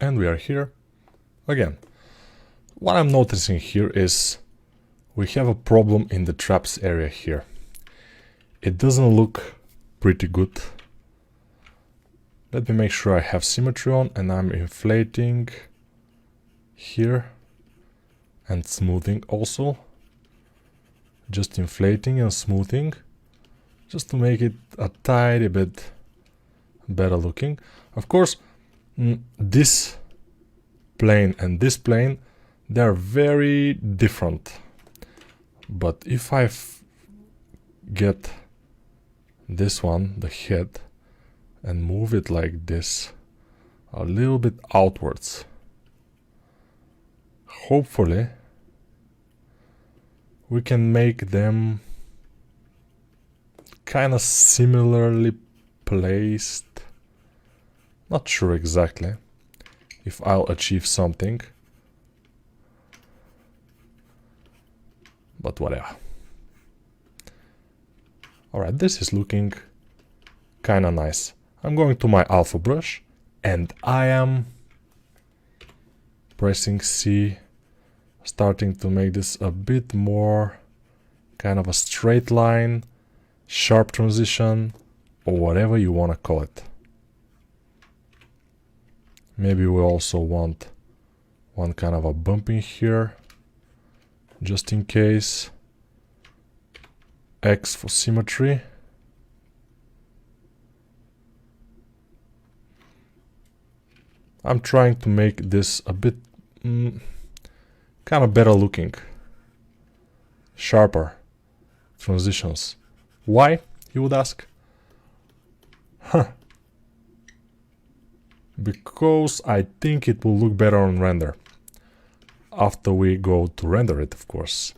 And we are here again. What I'm noticing here is we have a problem in the traps area here. It doesn't look pretty good. Let me make sure I have symmetry on and I'm inflating here and smoothing also. Just inflating and smoothing just to make it a tiny bit better looking. Of course, this plane and this plane, they're very different. But if I get this one, the head, and move it like this, a little bit outwards, hopefully we can make them kind of similarly placed. Not sure exactly if I'll achieve something, but whatever. Alright, this is looking kinda nice. I'm going to my alpha brush and I am pressing C, starting to make this a bit more kind of a straight line, sharp transition, or whatever you want to call it. Maybe we also want one kind of a bump in here, just in case. X for symmetry. I'm trying to make this a bit kind of better looking, sharper transitions. Why, you would ask? Because I think it will look better on render. After we go to render it, of course,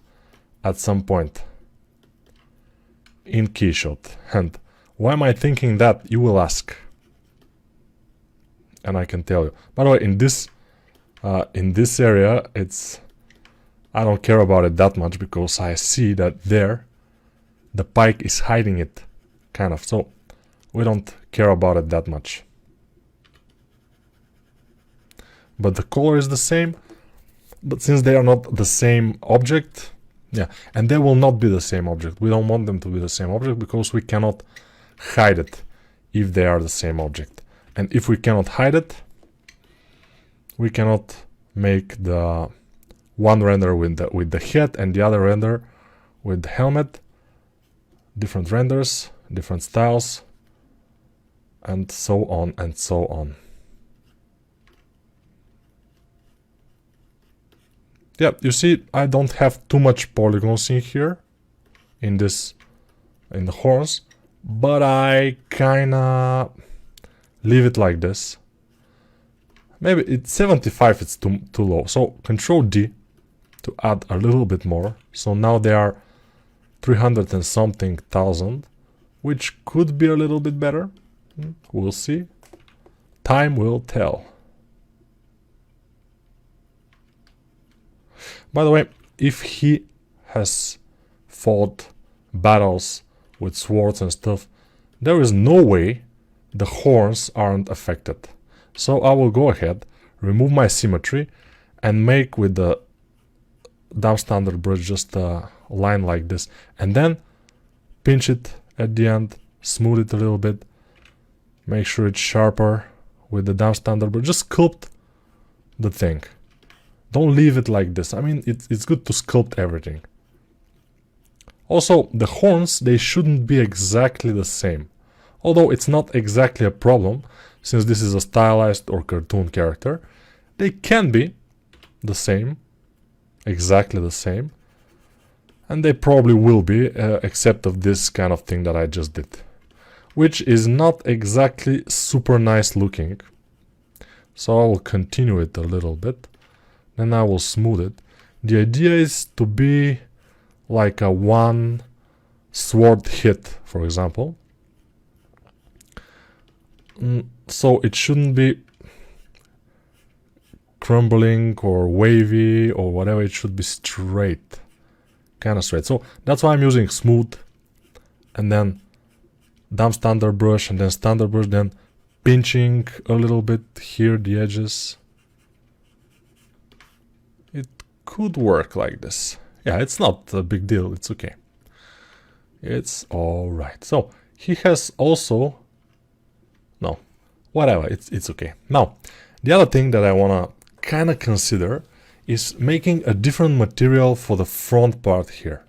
at some point in Keyshot. And why am I thinking that, you will ask? And I can tell you. By the way, in this area, I don't care about it that much because I see that there the pike is hiding it, kind of. So we don't care about it that much. But the color is the same. But since they are not the same object, yeah, and they will not be the same object. We don't want them to be the same object because we cannot hide it if they are the same object. And if we cannot hide it, we cannot make the one render with the head and the other render with the helmet. Different renders, different styles, and so on and so on. Yeah, you see, I don't have too much polygons in here, in the horns, but I kinda leave it like this. Maybe it's 75, it's too low. So Control D to add a little bit more. So now they are 300 and something thousand, which could be a little bit better. We'll see. Time will tell. By the way, if he has fought battles with swords and stuff, there is no way the horns aren't affected. So I will go ahead, remove my symmetry, and make with the Dam Standard brush just a line like this. And then pinch it at the end, smooth it a little bit, make sure it's sharper with the Dam Standard brush. Just sculpt the thing. Don't leave it like this. I mean, it's good to sculpt everything. Also, the horns, they shouldn't be exactly the same. Although it's not exactly a problem, since this is a stylized or cartoon character. They can be the same, exactly the same. And they probably will be, except of this kind of thing that I just did. Which is not exactly super nice looking. So I will continue it a little bit. Then I will smooth it. The idea is to be like a one sword hit, for example. So it shouldn't be crumbling or wavy or whatever. It should be straight, kind of straight. So that's why I'm using smooth and then Dam Standard brush and then standard brush, then pinching a little bit here the edges could work like this. Yeah, it's not a big deal. It's okay. It's all right. So he has also, no, whatever. It's okay. Now, the other thing that I wanna kind of consider is making a different material for the front part here,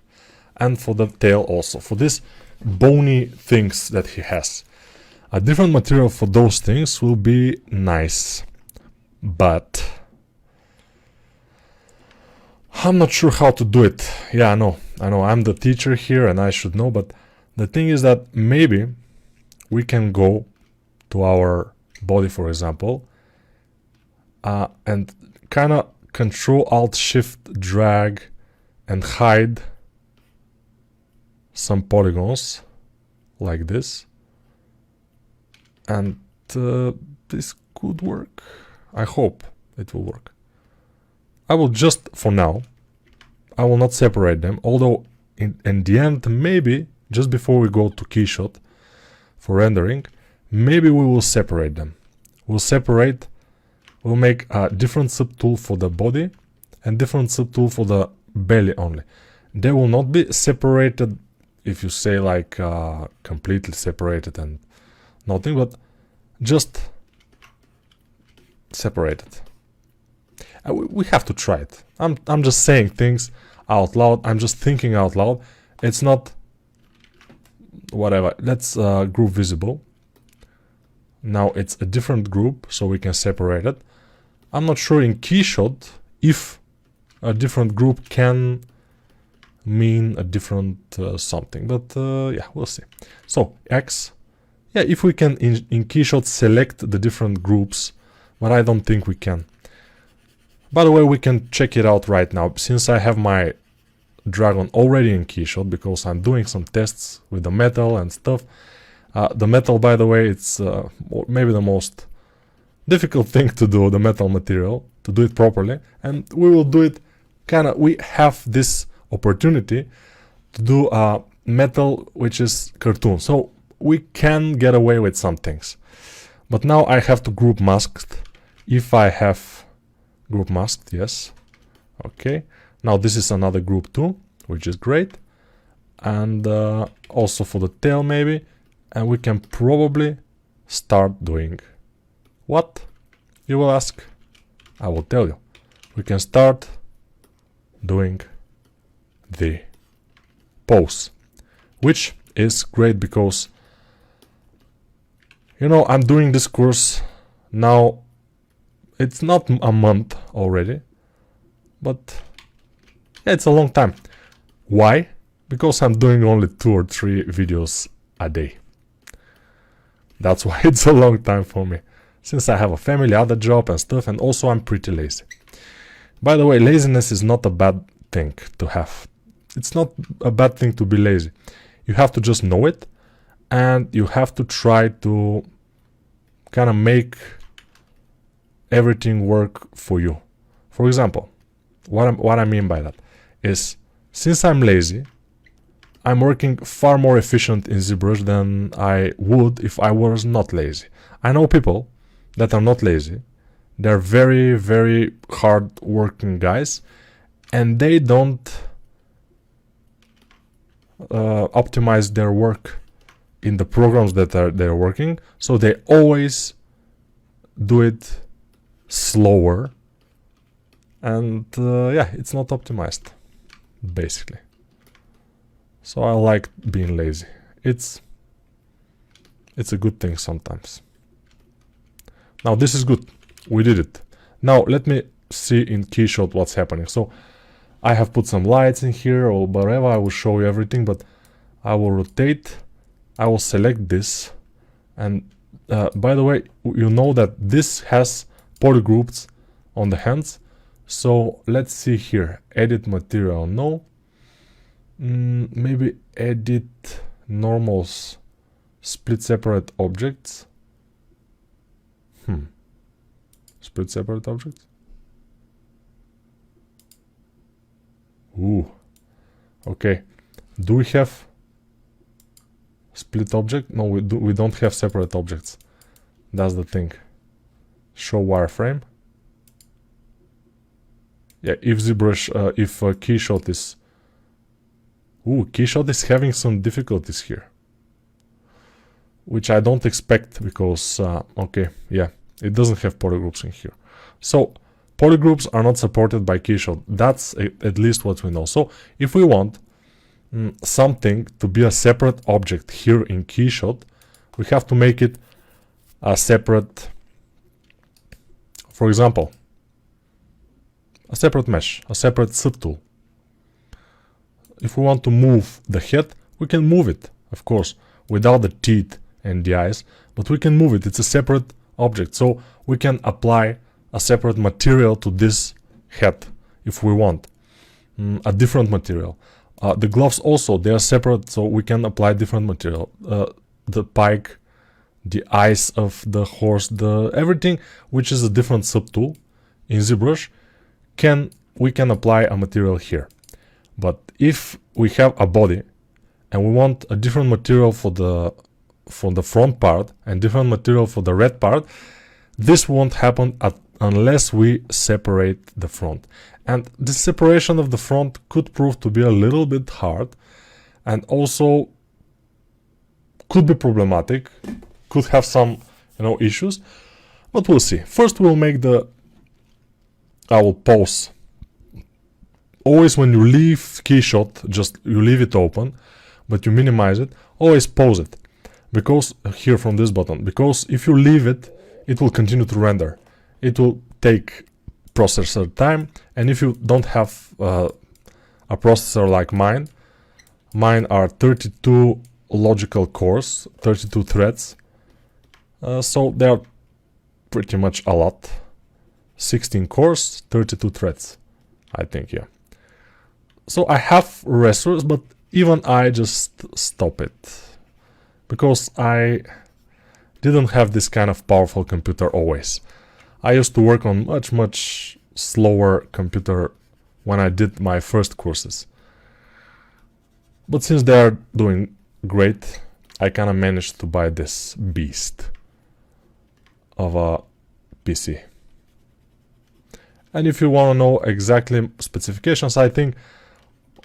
and for the tail also. For these bony things that he has, a different material for those things will be nice, but I'm not sure how to do it. Yeah, I know, I'm the teacher here and I should know, but the thing is that maybe we can go to our body, for example, and kind of Control-Alt-Shift-Drag and hide some polygons like this. And this could work. I hope it will work. I will just, for now, I will not separate them, although in the end, maybe, just before we go to Keyshot for rendering, maybe we will separate them. We'll make a different subtool for the body and different subtool for the belly only. They will not be separated, if you say like completely separated and nothing, but just separated. We have to try it. I'm just saying things out loud. I'm just thinking out loud. It's not whatever. Let's group visible. Now it's a different group, so we can separate it. I'm not sure in Keyshot if a different group can mean a different something, but yeah, we'll see. So X, yeah, if we can in Keyshot select the different groups, but I don't think we can. By the way, we can check it out right now, since I have my dragon already in Keyshot, because I'm doing some tests with the metal and stuff. The metal, by the way, it's maybe the most difficult thing to do, the metal material, to do it properly, and we will do it we have this opportunity to do metal which is cartoon, so we can get away with some things. But now I have to group masked. If I have group masked, yes, okay. Now this is another group too, which is great, and also for the tail maybe, and we can probably start doing what, you will ask? I will tell you. We can start doing the pose, which is great because, you know, I'm doing this course now. It's not a month already, but yeah, it's a long time. Why? Because I'm doing only 2 or 3 videos a day. That's why it's a long time for me, since I have a family, other job and stuff, and also I'm pretty lazy. By the way, laziness is not a bad thing to have. It's not a bad thing to be lazy. You have to just know it, and you have to try to kind of make everything work for you. For example, what I mean by that is, since I'm lazy, I'm working far more efficient in ZBrush than I would if I was not lazy. I know people that are not lazy. They're very, very hard working guys, and they don't optimize their work in the programs that they're working, so they always do it slower, and yeah, it's not optimized basically. So I like being lazy. It's a good thing sometimes. Now this is good. We did it. Now let me see in Keyshot what's happening. So I have put some lights in here or whatever. I will show you everything, but I will rotate. I will select this, and by the way, you know that this has polygroups on the hands. So let's see here. Edit material, no. Maybe edit normals, split separate objects. Split separate objects. Ooh, okay. Do we have split object? No, we don't have separate objects. That's the thing. Show wireframe. Yeah, if ZBrush, if Keyshot is... Ooh, Keyshot is having some difficulties here. Which I don't expect because, okay, yeah, it doesn't have polygroups in here. So, polygroups are not supported by Keyshot. That's at least what we know. So, if we want something to be a separate object here in Keyshot, we have to make it a separate, for example, a separate mesh, a separate subtool. If we want to move the head, we can move it, of course, without the teeth and the eyes, but we can move it. It's a separate object, so we can apply a separate material to this head if we want, a different material. The gloves also, they are separate, so we can apply different material. The pike, the eyes of the horse, everything which is a different subtool in ZBrush, we can apply a material here. But if we have a body and we want a different material for the front part and different material for the red part, this won't happen unless we separate the front. And the separation of the front could prove to be a little bit hard and also could be problematic, could have some, issues, but we'll see. First we'll make I will pause. Always when you leave Keyshot, just you leave it open, but you minimize it, always pause it. Because, here from this button, because if you leave it, it will continue to render. It will take processor time, and if you don't have a processor like mine are 32 logical cores, 32 threads, so they are pretty much a lot. 16 cores, 32 threads, I think, yeah. So I have resource, but even I just stop it. Because I didn't have this kind of powerful computer always. I used to work on much slower computer when I did my first courses. But since they are doing great, I kinda managed to buy this beast of a PC. And if you wanna know exactly specifications, I think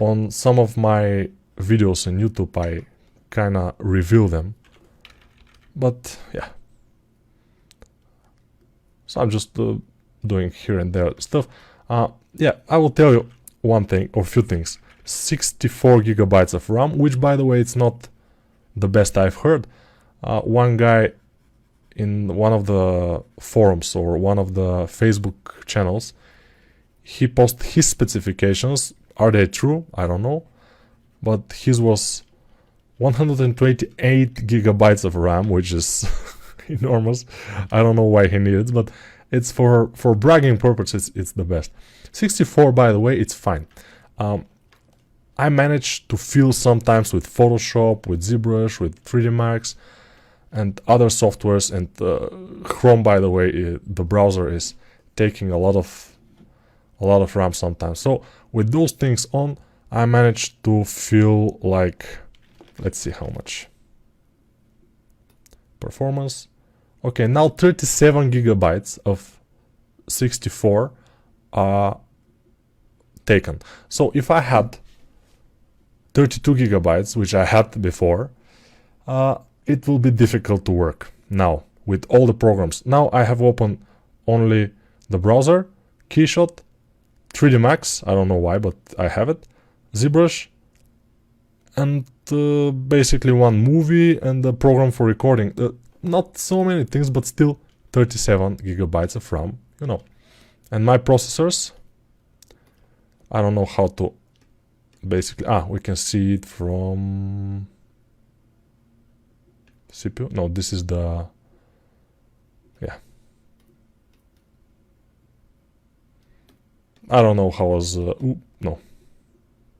on some of my videos on YouTube I kinda reveal them, but yeah, so I'm just doing here and there stuff. Yeah, I will tell you one thing or a few things. 64 gigabytes of RAM, which by the way it's not the best I've heard. One guy in one of the forums or one of the Facebook channels, he posted his specifications. Are they true? I don't know, but his was 128 gigabytes of RAM, which is enormous. I don't know why he needs it, but it's for bragging purposes, it's the best. 64, by the way, it's fine. I managed to fill sometimes with Photoshop, with ZBrush, with 3D Max, and other softwares, and Chrome, by the way, the browser is taking a lot of RAM sometimes. So with those things on, I managed to fill like, let's see how much. Performance. Okay, now 37 gigabytes of 64 are taken. So if I had 32 gigabytes, which I had before, it will be difficult to work now with all the programs. Now I have opened only the browser, Keyshot, 3D Max, I don't know why, but I have it, ZBrush, and basically one movie and a program for recording. Not so many things, but still 37 gigabytes of RAM, And my processors, I don't know how to basically, we can see it from CPU. No, this is the, yeah. I don't know how was, no.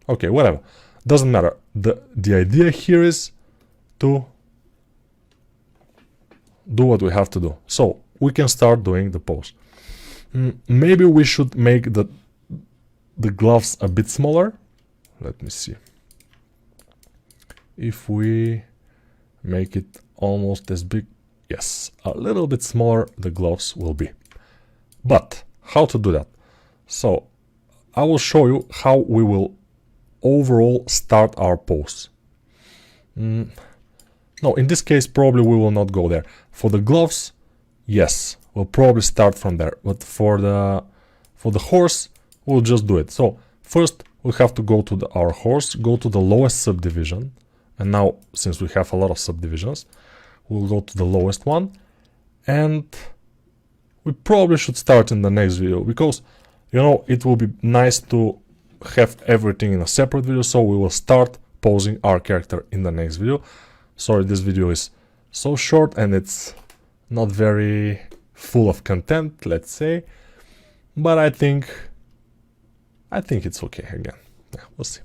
Okay, whatever. Doesn't matter. The idea here is to do what we have to do. So we can start doing the pose. Maybe we should make the gloves a bit smaller. Let me see. If we make it almost as big, yes, a little bit smaller the gloves will be. But how to do that? So I will show you how we will overall start our pose. No, in this case probably we will not go there. For the gloves, yes, we'll probably start from there, but for the horse we'll just do it. So first we have to go to our horse, go to the lowest subdivision, and now since we have a lot of subdivisions, we'll go to the lowest one, and we probably should start in the next video, because you know it will be nice to have everything in a separate video. So we will start posing our character in the next video. Sorry, this video is so short and it's not very full of content, let's say, but I think it's okay again. Yeah, we'll see.